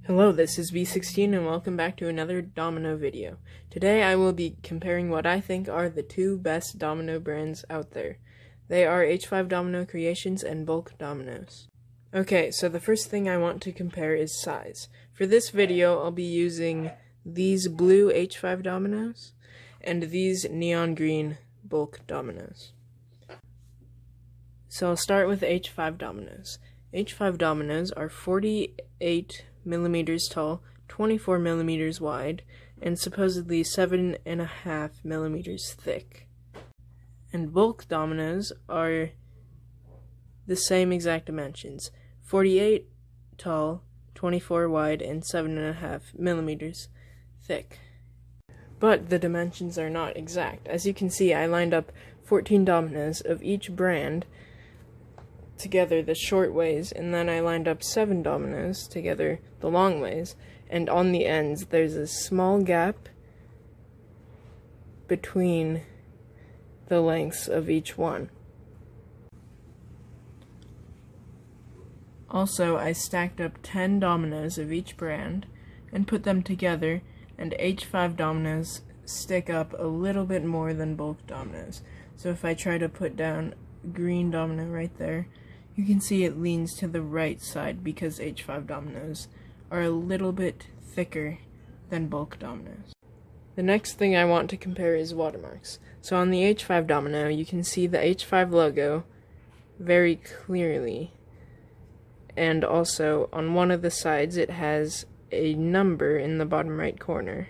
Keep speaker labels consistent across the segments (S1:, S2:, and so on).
S1: Hello, this is B16 and welcome back to another Domino video. Today I will be comparing what I think are the two best domino brands out there. They are H5 Domino Creations and Bulk Dominoes. Okay, so the first thing I want to compare is size. For this video I'll be using these blue H5 dominoes and these neon green Bulk dominoes. So I'll start with H5 dominoes. H5 dominoes are 48 millimeters tall, 24 millimeters wide, and supposedly 7.5 millimeters thick. And bulk dominoes are the same exact dimensions, 48 tall, 24 wide, and 7.5 millimeters thick. But the dimensions are not exact. As you can see, I lined up 14 dominoes of each brand together the short ways, and then I lined up 7 dominoes together the long ways, and on the ends there's a small gap between the lengths of each one. Also, I stacked up 10 dominoes of each brand and put them together, and H5 dominoes stick up a little bit more than bulk dominoes. So if I try to put down green domino right there, you can see it leans to the right side because H5 dominoes are a little bit thicker than bulk dominoes. The next thing I want to compare is watermarks. So on the H5 domino, you can see the H5 logo very clearly. And also, on one of the sides, it has a number in the bottom right corner,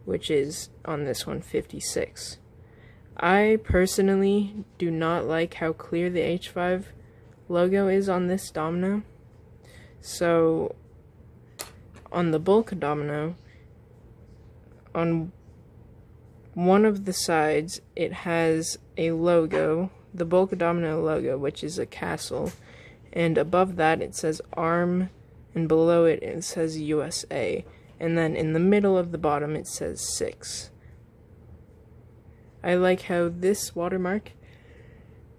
S1: which is, on this one, 56. I personally do not like how clear the H5 logo is on this domino. So on the bulk domino, on one of the sides it has a logo, the bulk domino logo, which is a castle, and above that it says ARM, and below it it says USA, and then in the middle of the bottom it says 6. I like how this watermark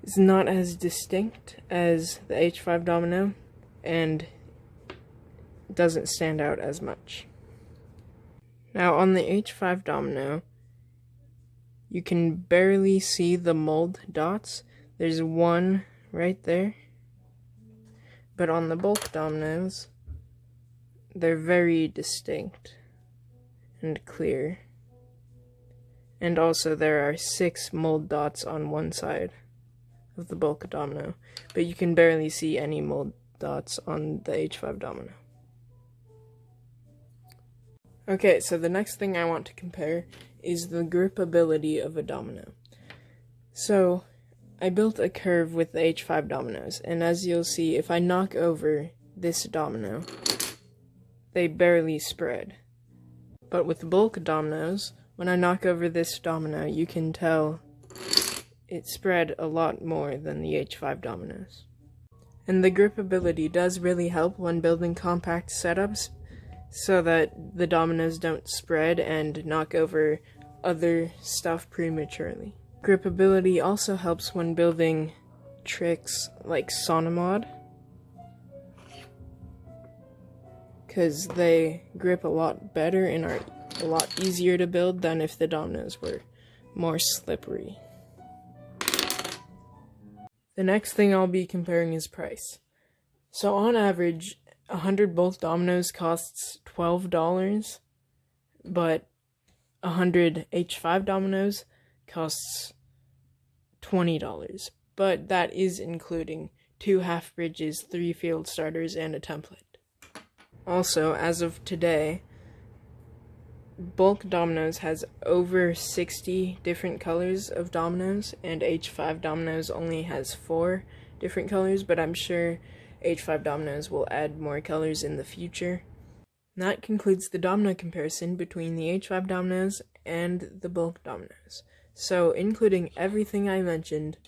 S1: is not as distinct as the H5 domino and doesn't stand out as much. Now on the H5 domino, you can barely see the mold dots. There's one right there. But on the bulk dominoes, they're very distinct and clear. And also there are 6 mold dots on one side of the bulk domino, but you can barely see any mold dots on the H5 domino. Okay, so the next thing I want to compare is the gripability of a domino. So I built a curve with the H5 dominoes, and as you'll see, if I knock over this domino, they barely spread. But with bulk dominoes, when I knock over this domino, you can tell it spread a lot more than the H5 dominoes. And the gripability does really help when building compact setups so that the dominoes don't spread and knock over other stuff prematurely. Gripability also helps when building tricks like Sonomod, because they grip a lot better and are a lot easier to build than if the dominoes were more slippery. The next thing I'll be comparing is price. So on average, 100 bulk dominoes costs $12, but 100 H5 dominoes costs $20. But that is including 2 half bridges, 3 field starters, and a template. Also, as of today, bulk dominoes has over 60 different colors of dominoes, and H5 dominoes only has 4 different colors, but I'm sure H5 dominoes will add more colors in the future. And that concludes the domino comparison between the H5 dominoes and the bulk dominoes. So, including everything I mentioned,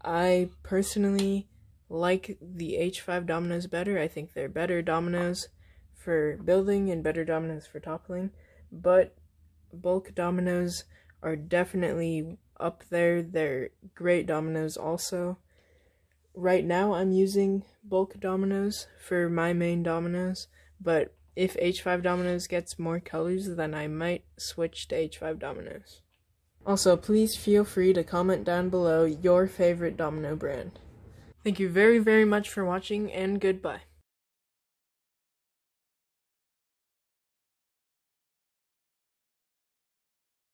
S1: I personally like the H5 dominoes better. I think they're better dominoes for building and better dominoes for toppling. But bulk dominoes are definitely up there. They're great dominoes also. Right now I'm using bulk dominoes for my main dominoes, but if H5 Dominoes gets more colors, then I might switch to H5 Dominoes. Also, please feel free to comment down below your favorite domino brand. Thank you very, very much for watching, and goodbye.